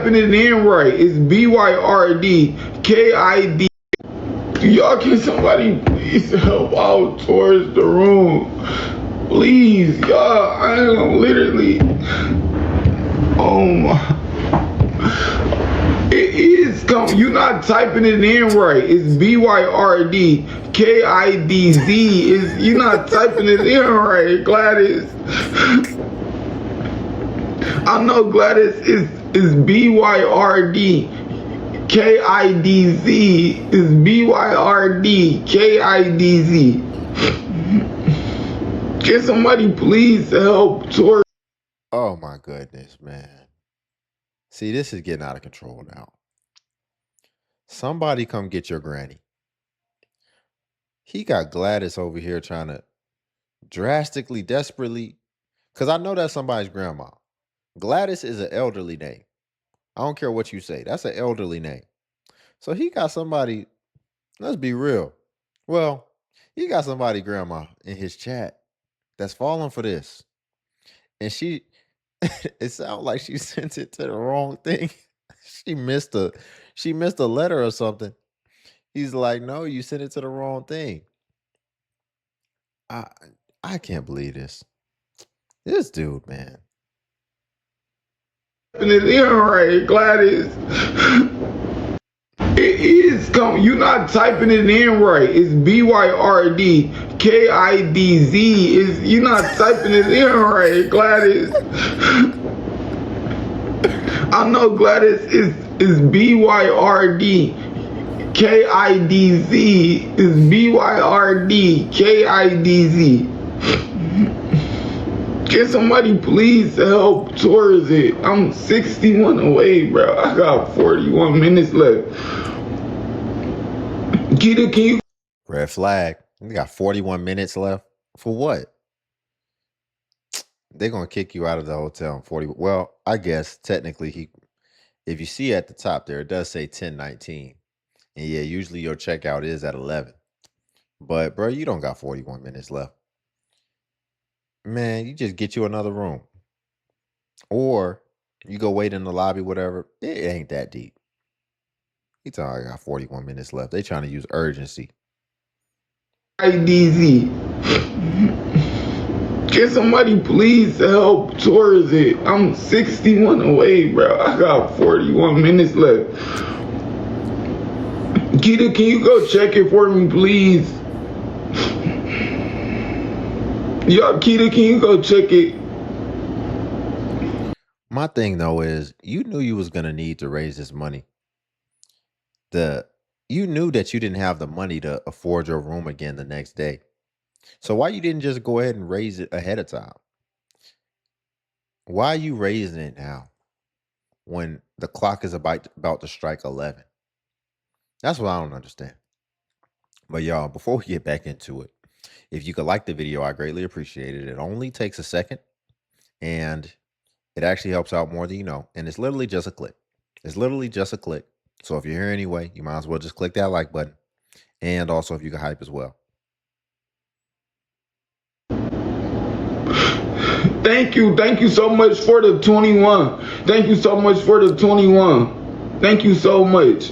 typing it in right. It's BYRD Y'all, can somebody please help out towards the room? Please, y'all. I am literally. Oh my. It is coming. You're not typing it in right. It's BYRD You're not typing it in right, Gladys. I know Gladys is BYRD is BYRD Can somebody please help towards? Oh my goodness, man. See, this is getting out of control now. Somebody come get your granny. He got Gladys over here trying to drastically, desperately, because I know that's somebody's grandma. Gladys is an elderly name. I don't care what you say. That's an elderly name. So he got somebody, let's be real. Well, he got somebody grandma in his chat that's falling for this. And she, it sounds like she sent it to the wrong thing. she missed a letter or something. He's like, no, you sent it to the wrong thing. I can't believe this. This dude, man. It in right, Gladys. It is coming. You're not typing it in right. It's BYRD You're not typing it in right, Gladys. I know Gladys is BYRD is BYRD Can somebody please help towards it? I'm 61 away, bro. I got 41 minutes left. Kita, can you? Red flag. We got 41 minutes left. For what? They're going to kick you out of the hotel in 40. Well, I guess technically if you see at the top there, it does say 10:19. And yeah, usually your checkout is at 11. But bro, you don't got 41 minutes left. Man, you just get you another room. Or you go wait in the lobby, whatever. It ain't that deep. He talking I got 41 minutes left. They trying to use urgency. IDZ. Can somebody please help towards it? I'm 61 away, bro. I got 41 minutes left. Kita, can you go check it for me, please? Yo, Kita, can you go check it? My thing though is you knew you was gonna need to raise this money. You knew that you didn't have the money to afford your room again the next day. So why you didn't just go ahead and raise it ahead of time? Why are you raising it now when the clock is about to strike 11? That's what I don't understand. But y'all, before we get back into it, if you could like the video, I greatly appreciate it. It only takes a second and it actually helps out more than you know. And it's literally just a click. It's literally just a click. So if you're here anyway, you might as well just click that like button. And also if you can hype as well. Thank you. Thank you so much for the 21. Thank you so much for the 21. Thank you so much.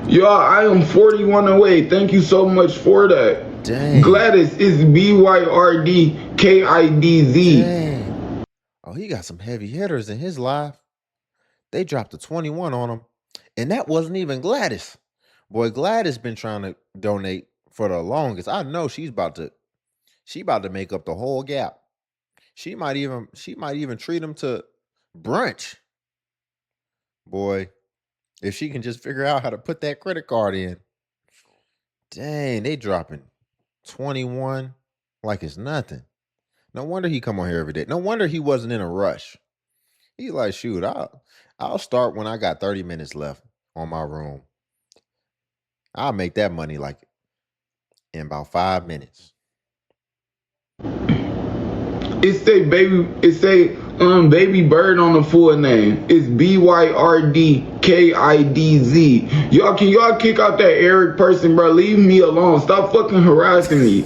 Y'all, I am 41 away. Thank you so much for that. Dang. Gladys is BYRD Dang. Oh, he got some heavy hitters in his life. They dropped a 21 on him. And that wasn't even Gladys. Boy, Gladys been trying to donate for the longest. I know she about to make up the whole gap. She might even treat him to brunch. Boy, if she can just figure out how to put that credit card in. Dang, they dropping 21 like it's nothing. No wonder he come on here every day. No wonder he wasn't in a rush. He's like, shoot, I'll start when I got 30 minutes left on my room. I'll make that money like in about 5 minutes. It say baby bird on the full name. It's BYRD Y'all, can y'all kick out that Eric person, bro? Leave me alone. Stop fucking harassing me.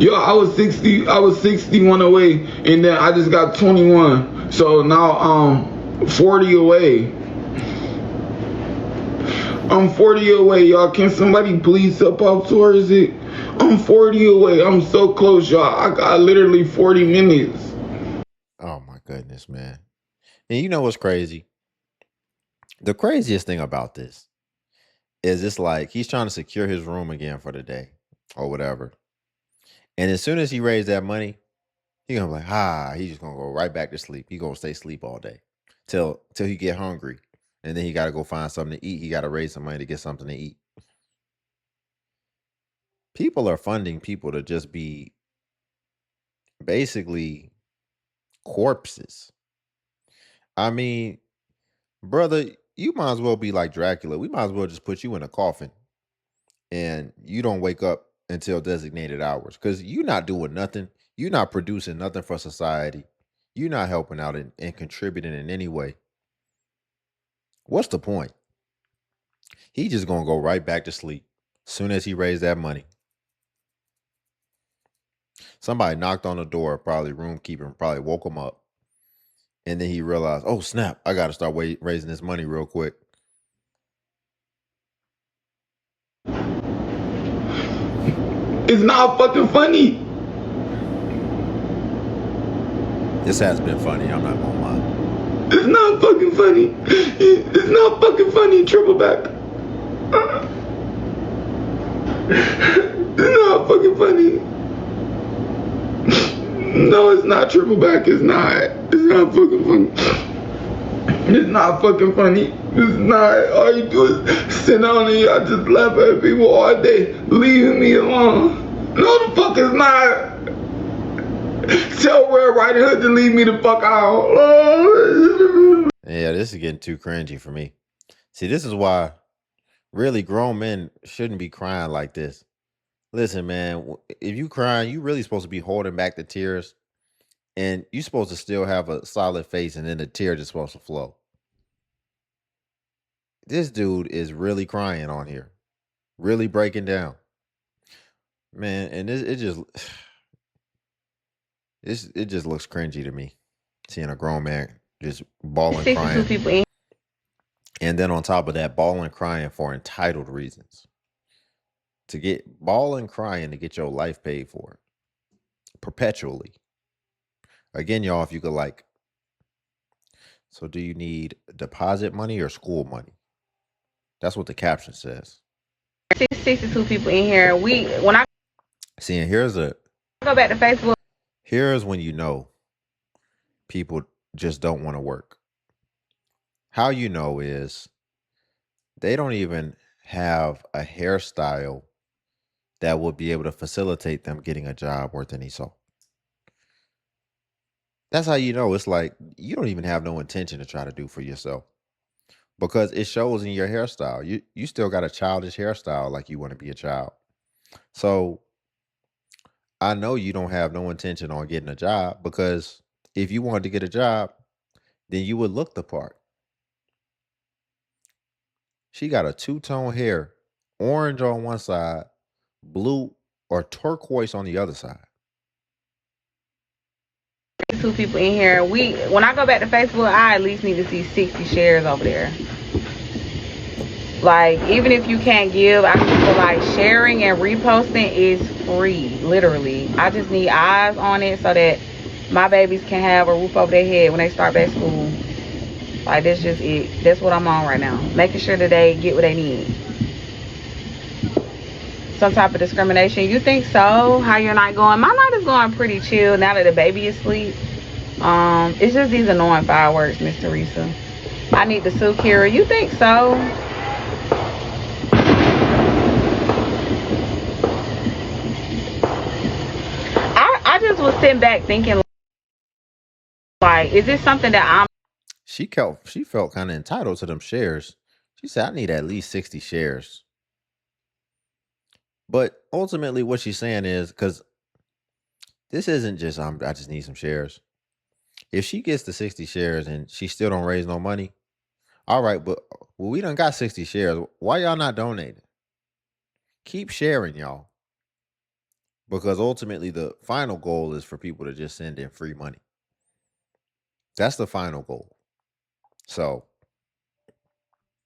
Yo, I was 61 away, and then I just got 21. So now 40 away. I'm 40 away, y'all. Can somebody please help out towards it? I'm 40 away. I'm so close, y'all. I got literally 40 minutes. Oh my goodness, man. And you know what's crazy? The craziest thing about this is it's like he's trying to secure his room again for the day or whatever. And as soon as he raised that money, he gonna be like, he's just gonna go right back to sleep. He gonna stay asleep all day till he get hungry. And then he gotta go find something to eat. He gotta raise some money to get something to eat. People are funding people to just be basically corpses. I mean, brother, you might as well be like Dracula. We might as well just put you in a coffin and you don't wake up until designated hours because you're not doing nothing. You're not producing nothing for society. You're not helping out and contributing in any way. What's the point? He just gonna go right back to sleep as soon as he raised that money. Somebody knocked on the door, probably roomkeeper, probably woke him up. And then he realized, oh snap, I gotta start raising this money real quick. It's not fucking funny. This has been funny, I'm not gonna lie. It's not fucking funny. It's not fucking funny, triple back. It's not fucking funny. No, it's not triple back. It's not. It's not fucking funny. It's not fucking funny. It's not. All you do is sit down and y'all just laugh at people all day, leaving me alone. No, the fuck is not. Tell Red Riding Hood to leave me the fuck out. Oh. Yeah, this is getting too cringy for me. See, this is why really grown men shouldn't be crying like this. Listen, man, if you crying, you really supposed to be holding back the tears, and you supposed to still have a solid face, and then the tear just supposed to flow. This dude is really crying on here, really breaking down, man, and it just looks cringy to me, seeing a grown man just bawling, crying, and then on top of that, bawling, crying for entitled reasons. To get bawling, crying to get your life paid for perpetually. Again, y'all, if you could like, so do you need deposit money or school money? That's what the caption says. 62 people in here. When I See, and here's go back to Facebook. Here's when you know people just don't want to work. How you know is they don't even have a hairstyle that would be able to facilitate them getting a job worth any salt. That's how you know it's like you don't even have no intention to try to do for yourself because it shows in your hairstyle. You still got a childish hairstyle like you want to be a child. So I know you don't have no intention on getting a job because if you wanted to get a job, then you would look the part. She got a two-tone hair, orange on one side, blue or turquoise on the other side. 2 people in here. When I go back to Facebook, I at least need to see 60 shares over there. Like, even if you can't give, I feel like sharing and reposting is free, literally. I just need eyes on it so that my babies can have a roof over their head when they start back school. Like, that's just it. That's what I'm on right now. Making sure that they get what they need. Some type of discrimination. You think so? How your night going? My night is going pretty chill now that the baby is asleep. It's just these annoying fireworks, Miss Teresa. I need to sue Kira. You think so? I just was sitting back thinking, like, is this something that I'm... She felt kind of entitled to them shares. She said, I need at least 60 shares. But ultimately what she's saying is, because this isn't just, I just need some shares. If she gets the 60 shares and she still don't raise no money, all right, but we done got 60 shares. Why y'all not donating? Keep sharing, y'all. Because ultimately, the final goal is for people to just send in free money. That's the final goal. So,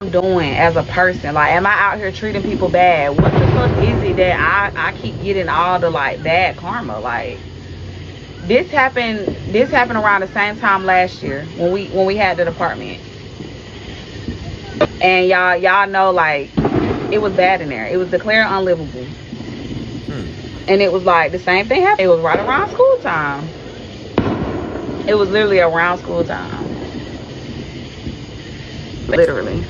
I'm doing as a person? Like, am I out here treating people bad? What the fuck is it that I keep getting all the like bad karma? Like, this happened around the same time last year when we had the department. And y'all know, like, it was bad in there. It was declared unlivable. And it was like the same thing happened. It was right around school time. It was literally around school time. Literally.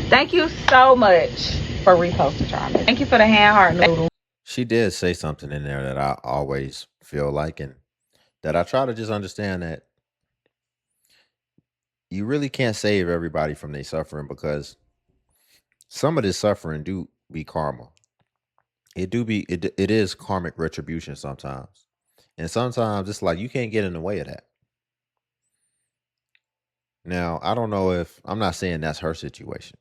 Thank you so much for reposting, Charmin. Thank you for the hand heart noodle. she did say something in there that I always feel like, and that I try to just understand that you really can't save everybody from their suffering, because some of this suffering do be karma. It is karmic retribution sometimes. And sometimes it's like you can't get in the way of that. Now, I don't know if I'm not saying that's her situation,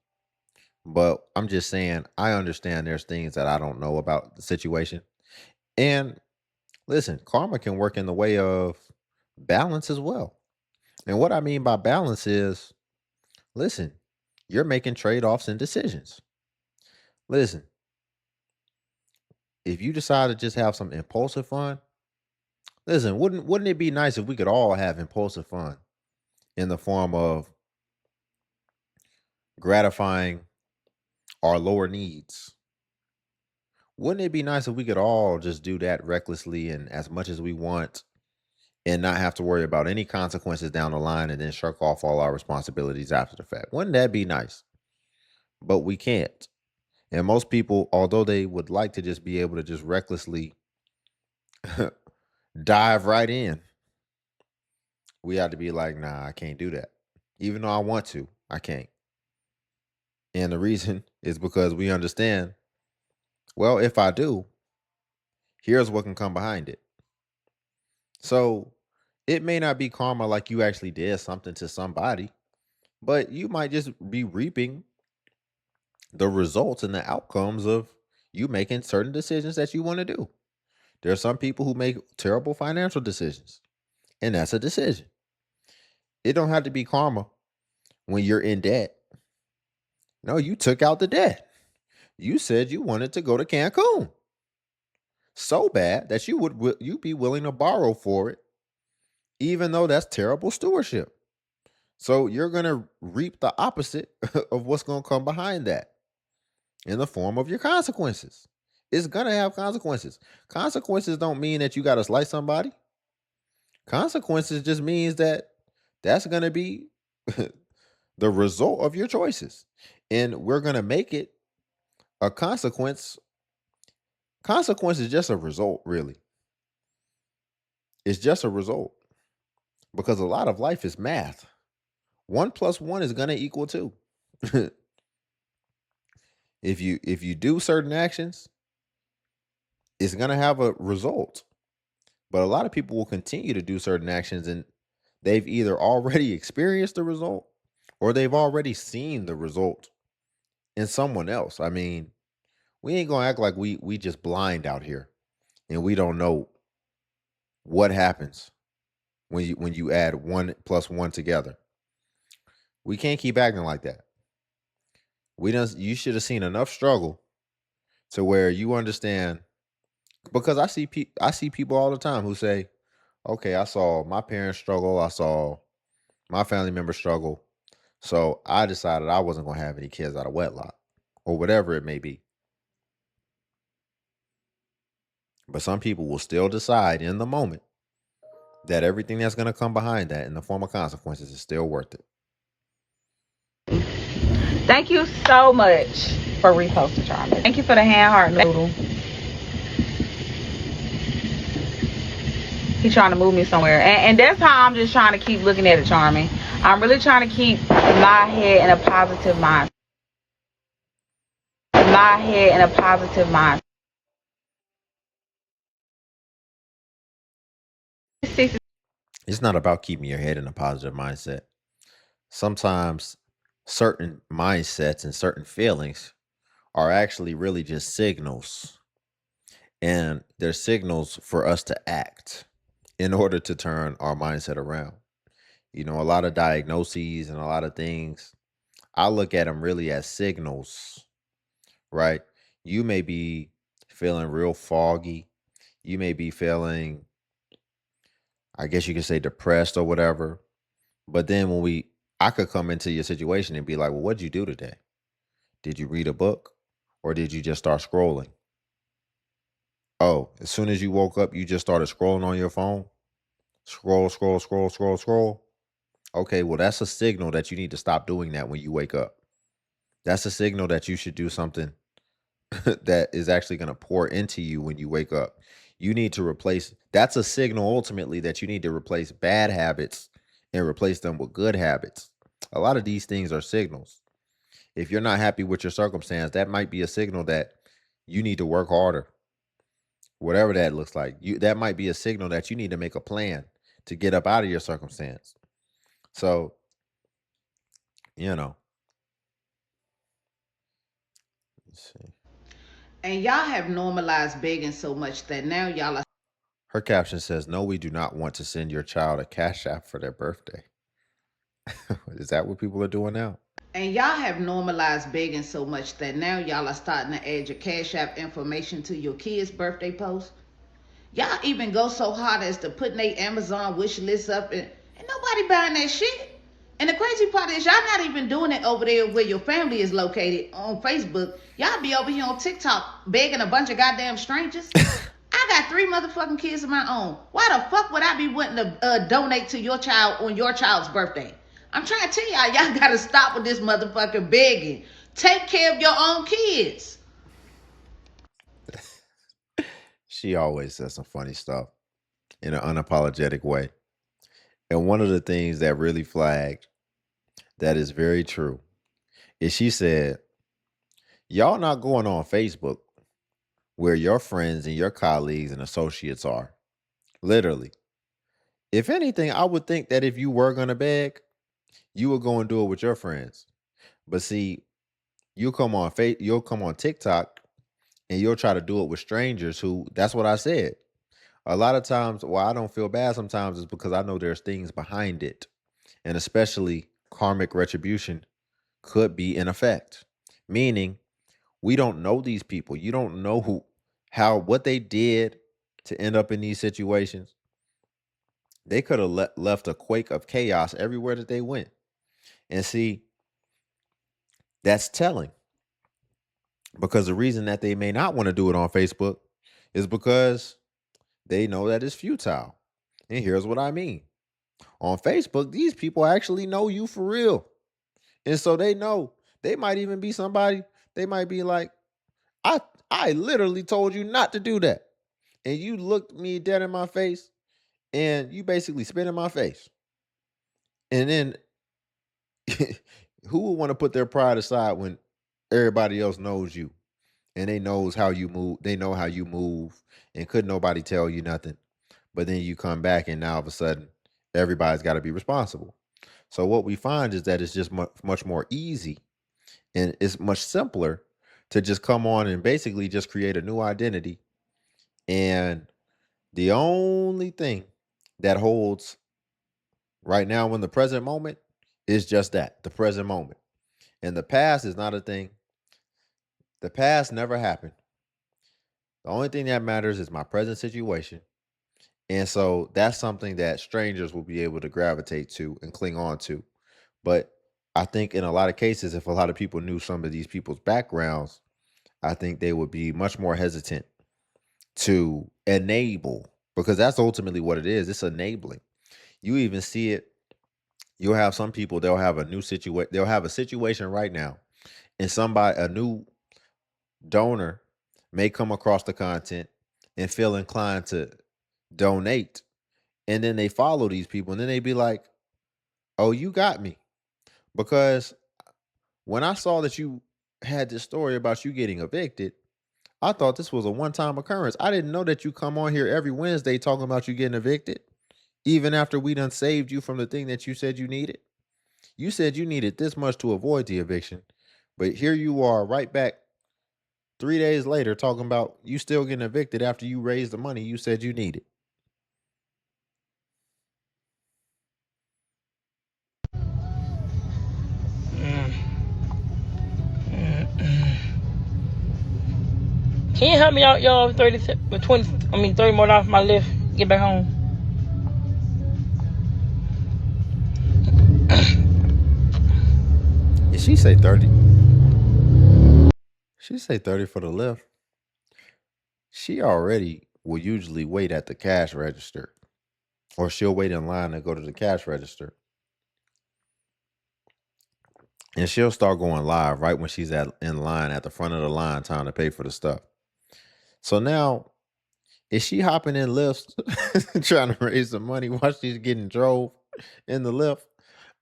but I'm just saying I understand there's things that I don't know about the situation. And listen, karma can work in the way of balance as well. And what I mean by balance is, listen, you're making trade-offs and decisions. Listen, if you decide to just have some impulsive fun, listen, wouldn't it be nice if we could all have impulsive fun in the form of gratifying our lower needs? Wouldn't it be nice if we could all just do that recklessly and as much as we want, and not have to worry about any consequences down the line, and then shirk off all our responsibilities after the fact? Wouldn't that be nice? But we can't. And most people, although they would like to just be able to just recklessly dive right in, we have to be like, nah, I can't do that. Even though I want to, I can't. And the reason is because we understand, well, if I do, here's what can come behind it. So it may not be karma like you actually did something to somebody, but you might just be reaping the results and the outcomes of you making certain decisions that you want to do. There are some people who make terrible financial decisions, and that's a decision. It don't have to be karma when you're in debt. No, you took out the debt. You said you wanted to go to Cancun so bad that you'd be willing to borrow for it, even though that's terrible stewardship. So you're going to reap the opposite of what's going to come behind that in the form of your consequences. It's going to have consequences. Consequences don't mean that you got to slice somebody. Consequences just means that that's going to be the result of your choices. And we're going to make it a consequence. Consequence is just a result, really. It's just a result, because a lot of life is math. 1 + 1 is going to equal 2. If you do certain actions, it's going to have a result. But a lot of people will continue to do certain actions, and they've either already experienced the result or they've already seen the result in someone else. I mean, we ain't gonna act like we just blind out here and we don't know what happens when you add 1 + 1 together. We can't keep acting like that. You should have seen enough struggle to where you understand, because I see people all the time who say, okay, I saw my parents struggle, I saw my family members struggle, so I decided I wasn't going to have any kids out of wedlock, or whatever it may be. But some people will still decide in the moment that everything that's going to come behind that in the form of consequences is still worth it. Thank you so much for reposting, Charmin. Thank you for the hand heart noodle. He's trying to move me somewhere. And that's how I'm just trying to keep looking at it, Charmin. I'm really trying to keep my head in a positive mind. My head in a positive mind. It's not about keeping your head in a positive mindset. Sometimes certain mindsets and certain feelings are actually really just signals. And they're signals for us to act in order to turn our mindset around. A lot of diagnoses and a lot of things, I look at them really as signals, right? You may be feeling real foggy. You may be feeling, I guess you could say, depressed or whatever. But then I could come into your situation and be like, well, what'd you do today? Did you read a book or did you just start scrolling? Oh, as soon as you woke up, you just started scrolling on your phone? Scroll, scroll, scroll, scroll, scroll. Okay, well, that's a signal that you need to stop doing that when you wake up. That's a signal that you should do something that is actually going to pour into you when you wake up. You need to that's a signal ultimately that you need to replace bad habits and replace them with good habits. A lot of these things are signals. If you're not happy with your circumstance, that might be a signal that you need to work harder. Whatever that looks like, that might be a signal that you need to make a plan to get up out of your circumstance. So, let's see. And y'all have normalized begging so much that now y'all are. Her caption says, "No, we do not want to send your child a cash app for their birthday." Is that what people are doing now? And y'all have normalized begging so much that now y'all are starting to add your Cash App information to your kids' birthday post. Y'all even go so hard as to putting a Amazon wish list up and nobody buying that shit. And the crazy part is y'all not even doing it over there where your family is located on Facebook. Y'all be over here on TikTok begging a bunch of goddamn strangers. I got 3 motherfucking kids of my own. Why the fuck would I be wanting to donate to your child on your child's birthday? I'm trying to tell y'all gotta stop with this motherfucking begging. Take care of your own kids. She always says some funny stuff in an unapologetic way. And one of the things that really flagged that is very true is she said, y'all not going on Facebook where your friends and your colleagues and associates are. Literally. If anything, I would think that if you were going to beg, you would go and do it with your friends. But see, you'll come on TikTok and you'll try to do it with strangers who, that's what I said. A lot of times, why I don't feel bad sometimes is because I know there's things behind it. And especially karmic retribution could be in effect. Meaning, we don't know these people. You don't know what they did to end up in these situations. They could have left a quake of chaos everywhere that they went. And see, that's telling. Because the reason that they may not want to do it on Facebook is because they know that it's futile. And here's what I mean. On Facebook, these people actually know you for real. And so they know. They might even be somebody, they might be like, I literally told you not to do that. And you looked me dead in my face and you basically spit in my face. And then who would want to put their pride aside when everybody else knows you and they knows how you move, they know how you move, and couldn't nobody tell you nothing. But then you come back and now all of a sudden everybody's got to be responsible. So what we find is that it's just much more easy and it's much simpler to just come on and basically just create a new identity. And the only thing that holds right now in the present moment is just that, the present moment. And the past is not a thing. The past never happened. The only thing that matters is my present situation. And so that's something that strangers will be able to gravitate to and cling on to. But I think in a lot of cases, if a lot of people knew some of these people's backgrounds, I think they would be much more hesitant to enable, because that's ultimately what it is. It's enabling. You even see it. You'll have some people, they'll have a new situation. They'll have a situation right now, and a new donor may come across the content and feel inclined to donate. And then they follow these people and then they be like, oh, you got me. Because when I saw that you had this story about you getting evicted, I thought this was a one-time occurrence. I didn't know that you come on here every Wednesday talking about you getting evicted, even after we done saved you from the thing that you said you needed. You said you needed this much to avoid the eviction, but here you are right back 3 days later talking about you still getting evicted after you raised the money you said you needed. Can you help me out, y'all? 30 more dollars for my lift. Get back home. Yeah, she say 30. She say 30 for the lift. She already will usually wait at the cash register. Or she'll wait in line to go to the cash register. And she'll start going live right when she's in line at the front of the line trying to pay for the stuff. So now, is she hopping in lifts trying to raise some money while she's getting drove in the lift?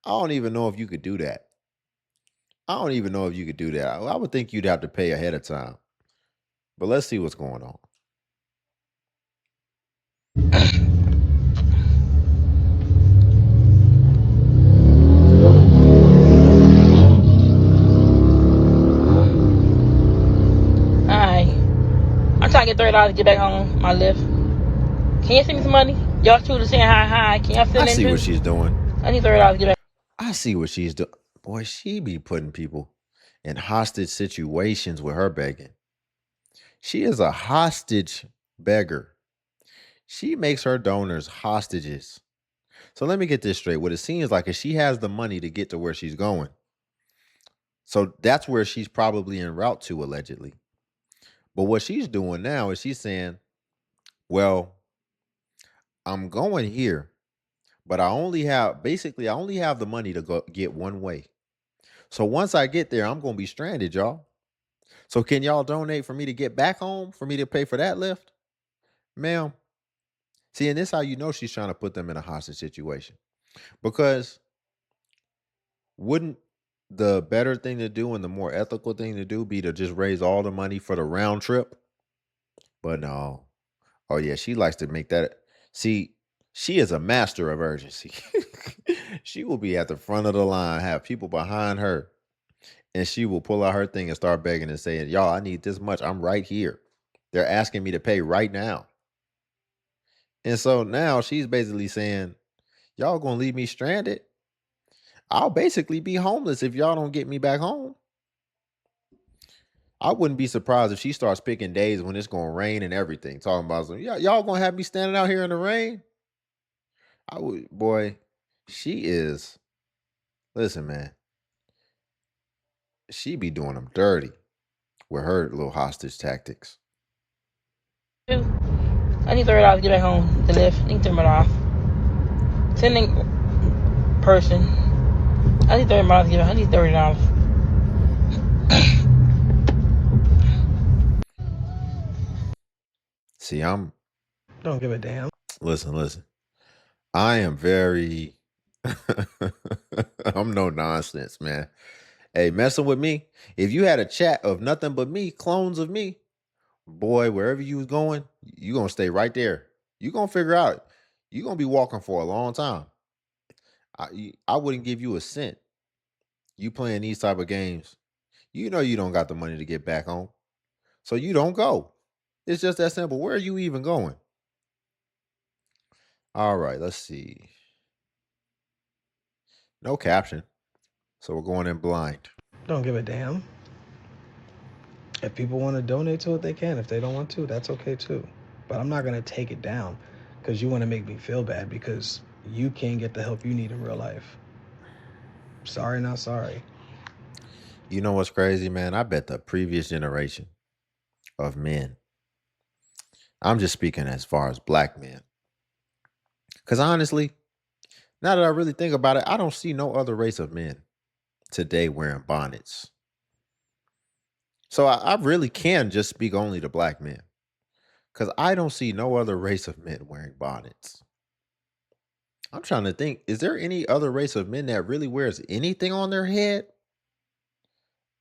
I don't even know if you could do that. I would think you'd have to pay ahead of time. But let's see what's going on. Alright. I'm trying to get $30 to get back home. My lift. Can you send me some money? Y'all two are saying hi. Can y'all send I anything? see what she's doing. I need $30 to get back. I see what she's doing. Boy, she be putting people in hostage situations with her begging. She is a hostage beggar. She makes her donors hostages. So let me get this straight. What it seems like is she has the money to get to where she's going. So that's where she's probably en route to, allegedly. But what she's doing now is she's saying, well, I'm going here, but I only have the money to go get one way. So once I get there, I'm going to be stranded, y'all. So can y'all donate for me to get back home, for me to pay for that lift? Ma'am. See, and this is how you know she's trying to put them in a hostage situation. Because wouldn't the better thing to do and the more ethical thing to do be to just raise all the money for the round trip? But no. Oh yeah, she likes to make that. See, she is a master of urgency. She will be at the front of the line, have people behind her, and she will pull out her thing and start begging and saying, y'all, I need this much. I'm right here. They're asking me to pay right now. And so now she's basically saying, y'all gonna leave me stranded? I'll basically be homeless if y'all don't get me back home. I wouldn't be surprised if she starts picking days when it's gonna rain and everything. Talking about some, y'all gonna have me standing out here in the rain? I would, boy. She is. Listen, man. She be doing them dirty with her little hostage tactics. I need $30 to get back home. The lift. I need $30. Sending person. I need $30 to get back. I need $30. See, I'm. Don't give a damn. Listen. I am very. I'm no nonsense, man. Hey, messing with me. If you had a chat of nothing but me, clones of me, boy, wherever you was going, you gonna stay right there. You gonna figure out. You gonna be walking for a long time. I wouldn't give you a cent. You playing these type of games, you know you don't got the money to get back home, so you don't go. It's just that simple. Where are you even going? All right, let's see. No caption, so we're going in blind. Don't give a damn. If people want to donate to it, they can. If they don't want to, that's okay too. But I'm not going to take it down because you want to make me feel bad because you can't get the help you need in real life. Sorry, not sorry. You know what's crazy, man? I bet the previous generation of men, I'm just speaking as far as black men, because honestly, now that I really think about it, I don't see no other race of men today wearing bonnets. So I really can just speak only to black men, because I don't see no other race of men wearing bonnets. I'm trying to think, is there any other race of men that really wears anything on their head?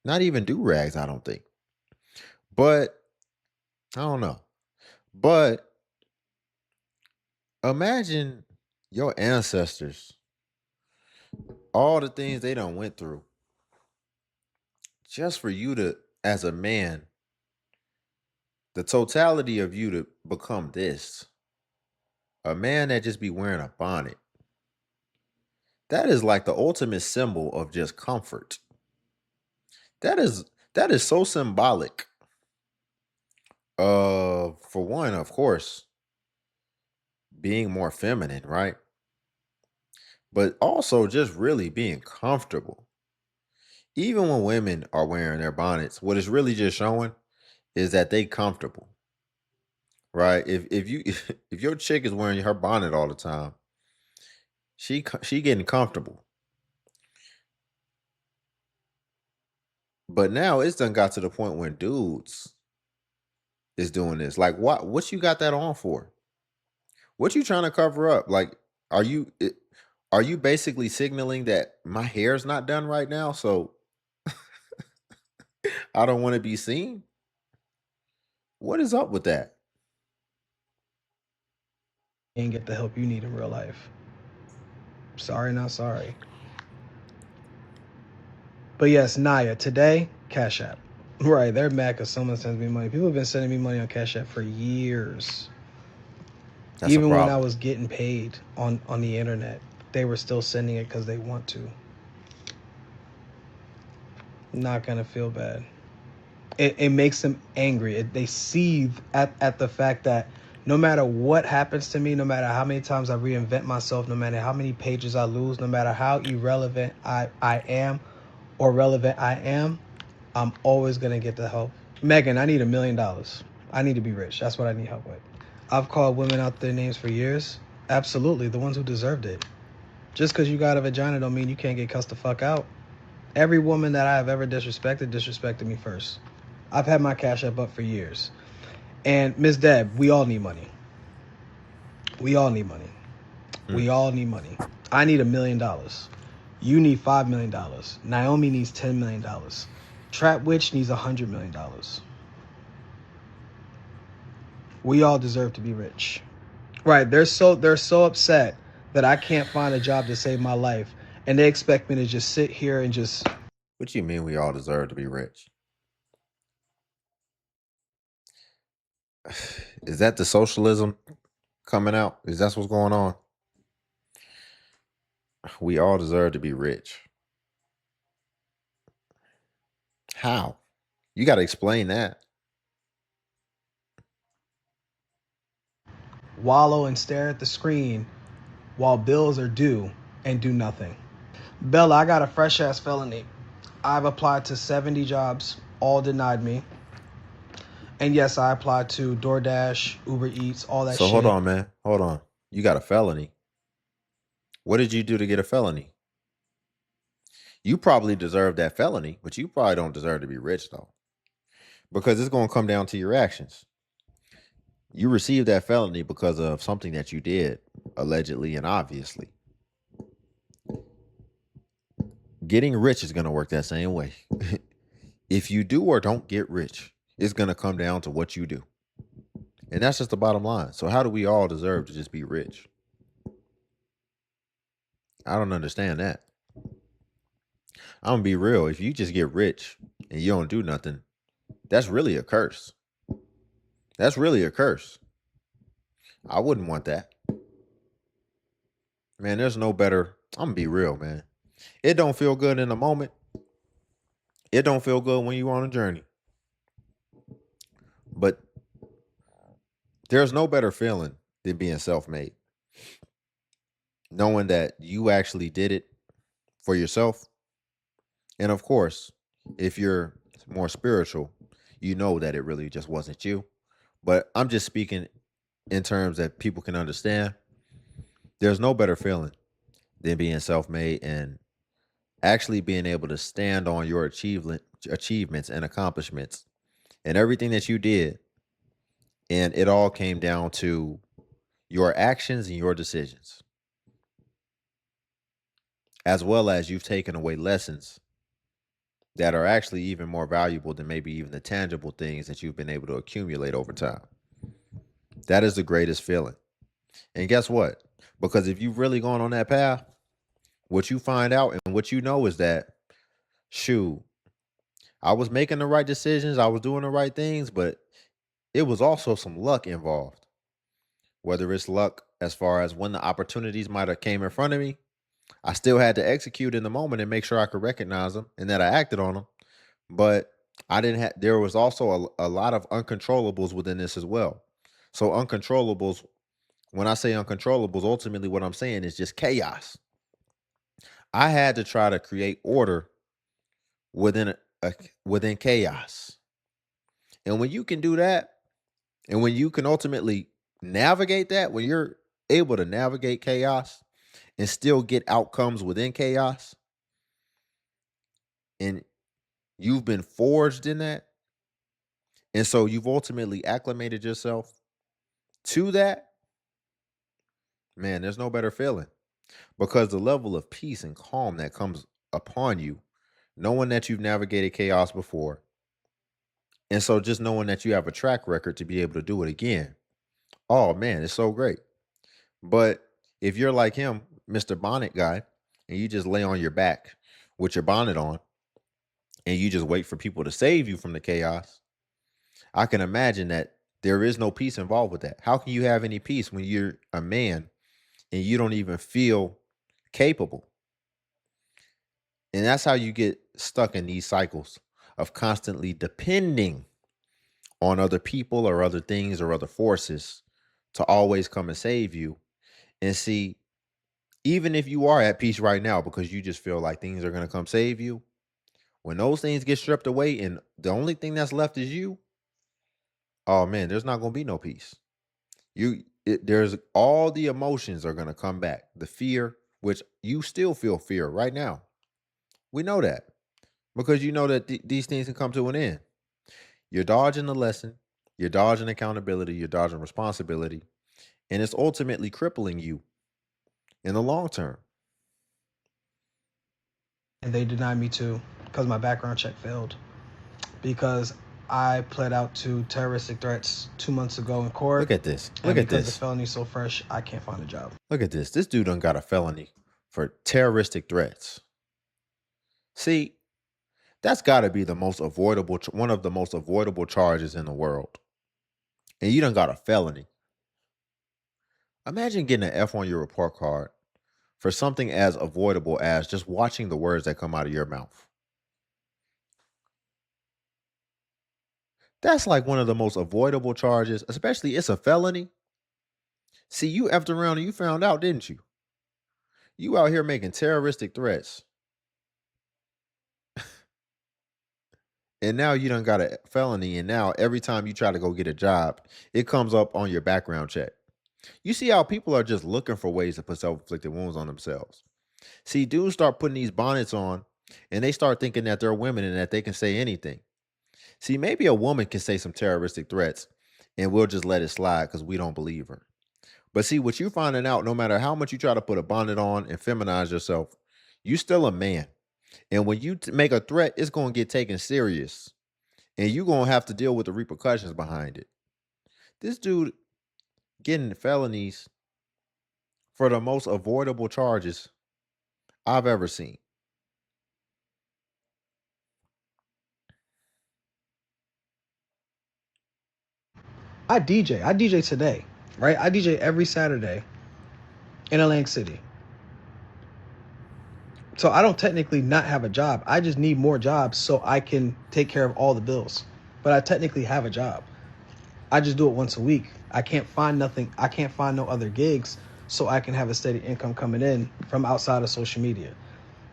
Not even do-rags, I don't think. But I don't know. But imagine your ancestors, all the things they done went through, just for you to, as a man, The totality of you to become this, a man that just be wearing a bonnet, that is like the ultimate symbol of just comfort. That is that is so symbolic of, for one, of course, being more feminine, right? But also just really being comfortable. Even when women are wearing their bonnets, what it's really just showing is that they comfortable, right? If you if your chick is wearing her bonnet all the time, she getting comfortable. But now it's done got to the point when dudes is doing this. Like, what you got that on for? What you trying to cover up? Like, are you are you basically signaling that my hair's not done right now, so I don't want to be seen? What is up with that? And get the help you need in real life. Sorry, not sorry. But yes, Naya, today, Cash App. Right, they're mad because someone sends me money. People have been sending me money on Cash App for years. That's a Even when I problem. was getting paid on the internet, they were still sending it because they want to. Not gonna feel bad. It makes them angry. They seethe at the fact that no matter what happens to me, no matter how many times I reinvent myself, no matter how many pages I lose, no matter how irrelevant I am or relevant I am, I'm always going to get the help. Megan, I need $1 million. I need to be rich. That's what I need help with. I've called women out their names for years. Absolutely, the ones who deserved it. Just because you got a vagina don't mean you can't get cussed the fuck out. Every woman that I have ever disrespected me first. I've had my Cash App up for years. And Miss Deb, we all need money. We all need money. We all need money. I need $1 million. You need $5 million. Naomi needs $10 million. Trap Witch needs $100 million. We all deserve to be rich. Right. They're so upset that I can't find a job to save my life. And they expect me to just sit here and just What you mean we all deserve to be rich? Is that the socialism coming out? Is that what's going on? We all deserve to be rich. How? You got to explain that. wallow and stare at the screen while bills are due and do nothing. Bella, I got a fresh ass felony. I've applied to 70 jobs, all denied me. And yes, I applied to DoorDash, Uber Eats, all that So hold shit. on, man. Hold on. You got a felony. What did you do to get a felony? You probably deserve that felony, but you probably don't deserve to be rich though. Because it's going to come down to your actions. You received that felony because of something that you did, allegedly and obviously. Getting rich is going to work that same way. If you do or don't get rich, it's going to come down to what you do. And that's just the bottom line. So how do we all deserve to just be rich? I don't understand that. I'm going to be real. If you just get rich and you don't do nothing, that's really a curse. That's really a curse. I wouldn't want that. Man, there's no better. I'm going to be real, man. It don't feel good in the moment. It don't feel good when you're on a journey. But there's no better feeling than being self-made. Knowing that you actually did it for yourself. And of course, if you're more spiritual, you know that it really just wasn't you. But I'm just speaking in terms that people can understand. There's no better feeling than being self-made and actually being able to stand on your achievements and accomplishments and everything that you did. And it all came down to your actions and your decisions, as well as you've taken away lessons that are actually even more valuable than maybe even the tangible things that you've been able to accumulate over time. That is the greatest feeling. And guess what? Because if you've really gone on that path, what you find out and what you know is that, shoot, I was making the right decisions, I was doing the right things, but it was also some luck involved. Whether it's luck as far as when the opportunities might have came in front of me, I still had to execute in the moment and make sure I could recognize them and that I acted on them. But I didn't have. There was also a lot of uncontrollables within this as well. So uncontrollables. When I say uncontrollables, ultimately what I'm saying is just chaos. I had to try to create order within within chaos. And when you can do that, and when you can ultimately navigate that, when you're able to navigate chaos and still get outcomes within chaos, and you've been forged in that, and so you've ultimately acclimated yourself to that, man, there's no better feeling because the level of peace and calm that comes upon you, knowing that you've navigated chaos before, and so just knowing that you have a track record to be able to do it again. Oh man, it's so great. But if you're like him, Mr. Bonnet guy, and you just lay on your back with your bonnet on and you just wait for people to save you from the chaos, I can imagine that there is no peace involved with that. How can you have any peace when you're a man and you don't even feel capable? And that's how you get stuck in these cycles of constantly depending on other people or other things or other forces to always come and save you. And see, even if you are at peace right now because you just feel like things are going to come save you, when those things get stripped away and the only thing that's left is you, oh man, there's not going to be no peace. There's all the emotions are going to come back. The fear, which you still feel fear right now. We know that because you know that these things can come to an end. You're dodging the lesson, you're dodging accountability, you're dodging responsibility, and it's ultimately crippling you in the long term. And they denied me too because my background check failed because I pled out to terroristic threats 2 months ago in court. Look at this. And because the felony's so fresh, I can't find a job. Look at this. This dude done got a felony for terroristic threats. See, that's got to be the most avoidable, one of the most avoidable charges in the world. And you done got a felony. Imagine getting an F on your report card for something as avoidable as just watching the words that come out of your mouth. That's like one of the most avoidable charges, especially it's a felony. See, you effed around and you found out, didn't you? You out here making terroristic threats. And now you done got a felony, and now every time you try to go get a job, it comes up on your background check. You see how people are just looking for ways to put self-inflicted wounds on themselves. See, dudes start putting these bonnets on, and they start thinking that they're women and that they can say anything. See, maybe a woman can say some terroristic threats, and we'll just let it slide because we don't believe her. But see, what you're finding out, no matter how much you try to put a bonnet on and feminize yourself, you still a man. And when you make a threat, it's going to get taken serious. And you're going to have to deal with the repercussions behind it. This dude getting felonies for the most avoidable charges I've ever seen. I DJ today, right? I DJ every Saturday in Atlantic City. So I don't technically not have a job. I just need more jobs so I can take care of all the bills. But I technically have a job. I just do it once a week. I can't find nothing. I can't find no other gigs so I can have a steady income coming in from outside of social media.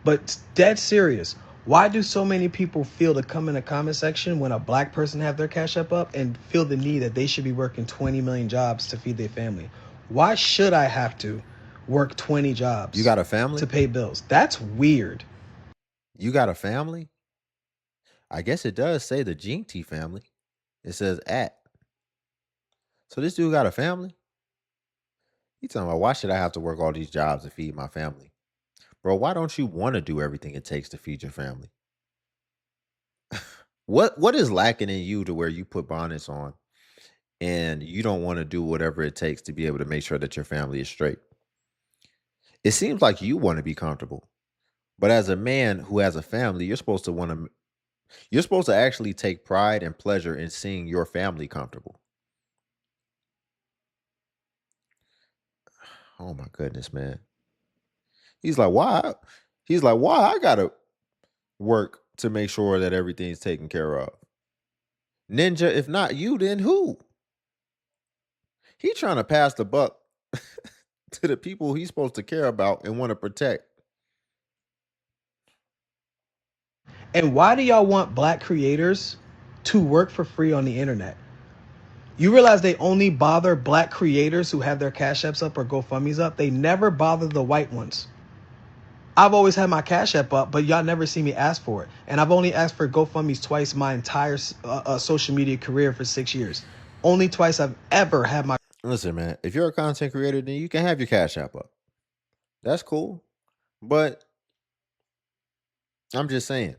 But dead serious. Why do so many people feel to come in the comment section when a black person have their Cash App up and feel the need that they should be working 20 million jobs to feed their family? Why should I have to work 20 jobs? You got a family? To pay bills. That's weird. You got a family? I guess it does say the Jinty family. It says at. So this dude got a family? You talking about why should I have to work all these jobs to feed my family? Bro, why don't you want to do everything it takes to feed your family? What is lacking in you to where you put bonnets on and you don't want to do whatever it takes to be able to make sure that your family is straight? It seems like you want to be comfortable. But as a man who has a family, you're supposed to actually take pride and pleasure in seeing your family comfortable. Oh my goodness, man. He's like, why? He's like, why I gotta work to make sure that everything's taken care of? Ninja, if not you, then who? He trying to pass the buck to the people he's supposed to care about and want to protect. And why do y'all want black creators to work for free on the internet? You realize they only bother black creators who have their Cash Apps up or GoFundMe's up. They never bother the white ones. I've always had my Cash App up, but y'all never see me ask for it. And I've only asked for GoFundMe's twice my entire social media career for 6 years. Only twice I've ever had my... Listen, man, if you're a content creator, then you can have your Cash App up. That's cool. But I'm just saying,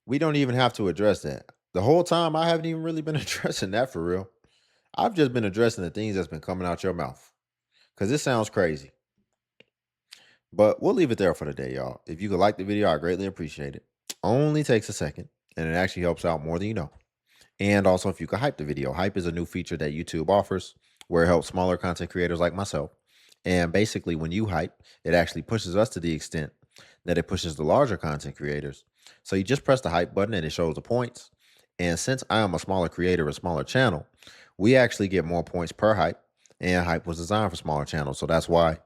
we don't even have to address that. The whole time, I haven't even really been addressing that for real. I've just been addressing the things that's been coming out your mouth. Because this sounds crazy. But we'll leave it there for today, y'all. If you could like the video, I greatly appreciate it. Only takes a second, and it actually helps out more than you know. And also, if you could hype the video. Hype is a new feature that YouTube offers where it helps smaller content creators like myself. And basically, when you hype, it actually pushes us to the extent that it pushes the larger content creators. So you just press the hype button and it shows the points. And since I am a smaller creator, a smaller channel, we actually get more points per hype. And hype was designed for smaller channels, so that's why.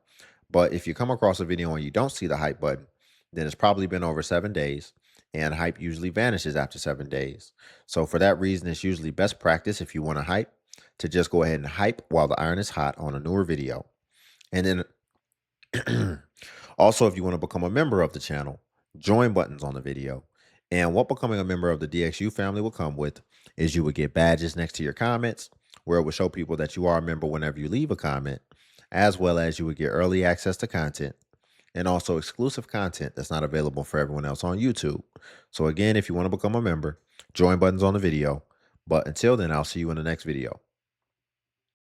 But if you come across a video and you don't see the hype button, then it's probably been over 7 days, and hype usually vanishes after 7 days. So for that reason, it's usually best practice if you want to hype to just go ahead and hype while the iron is hot on a newer video. And then also, if you want to become a member of the channel, join buttons on the video. And what becoming a member of the DXU family will come with is you would get badges next to your comments, where it will show people that you are a member whenever you leave a comment, as well as you would get early access to content and also exclusive content that's not available for everyone else on YouTube. So again, if you want to become a member, join buttons on the video. But until then, I'll see you in the next video.